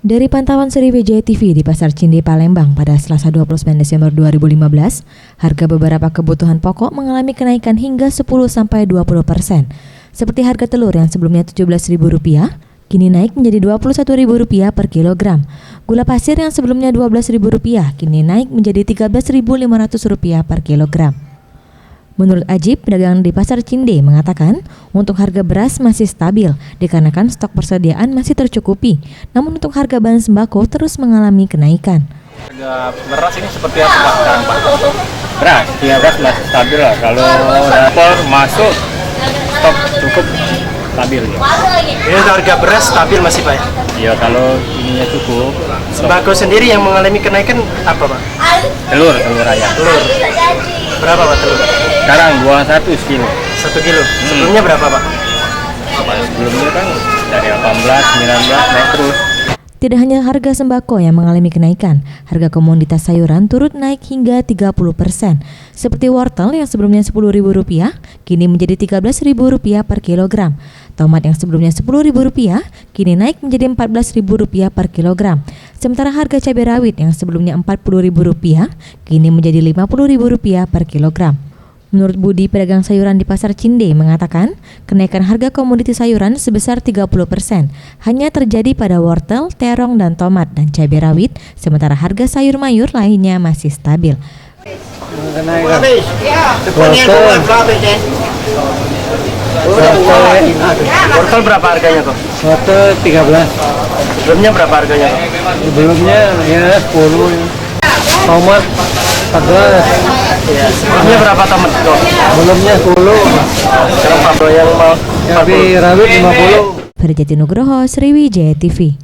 Dari pantauan Sriwijaya TV di Pasar Cinde, Palembang pada Selasa 29 Desember 2015, harga beberapa kebutuhan pokok mengalami kenaikan hingga 10-20%. Seperti harga telur yang sebelumnya Rp17.000, kini naik menjadi Rp21.000 per kilogram. Gula pasir yang sebelumnya Rp12.000, kini naik menjadi Rp13.500 per kilogram. Menurut Ajib, pedagang di Pasar Cinde mengatakan untuk harga beras masih stabil dikarenakan stok persediaan masih tercukupi. Namun untuk harga bahan sembako terus mengalami kenaikan. Harga beras ini seperti apa Pak sekarang Pak? Beras masih stabil lah. Kalau impor masuk stok cukup stabil ya. Ini harga beras stabil masih Pak ya? Ya kalau ininya cukup. Sembako sendiri yang mengalami kenaikan apa Pak? Telur ayam. Telur. Berapa Pak telur? Sekarang 21 sekilo. 1 kilo. Sebelumnya berapa Pak? Sebelumnya kan dari 18, 19 naik terus. Tidak hanya harga sembako yang mengalami kenaikan, harga komoditas sayuran turut naik hingga 30%. Seperti wortel yang sebelumnya Rp10.000, kini menjadi Rp13.000 per kilogram. Tomat yang sebelumnya Rp10.000, kini naik menjadi Rp14.000 per kilogram. Sementara harga cabai rawit yang sebelumnya Rp40.000, kini menjadi Rp50.000 per kilogram. Menurut Budi, pedagang sayuran di Pasar Cinde mengatakan kenaikan harga komoditi sayuran sebesar 30% hanya terjadi pada wortel, terong, dan tomat dan cabai rawit, sementara harga sayur mayur lainnya masih stabil. Wortel berapa harganya kok? Wortel 13. Sebelumnya berapa harganya kok? Sebelumnya ya 10. Tomat 14. Ya, sebelumnya berapa tomat kok? Sebelumnya 10. Sekarang Pak yang mau Cabai rawit 50. Ferjati Nugroho, Sriwijaya TV.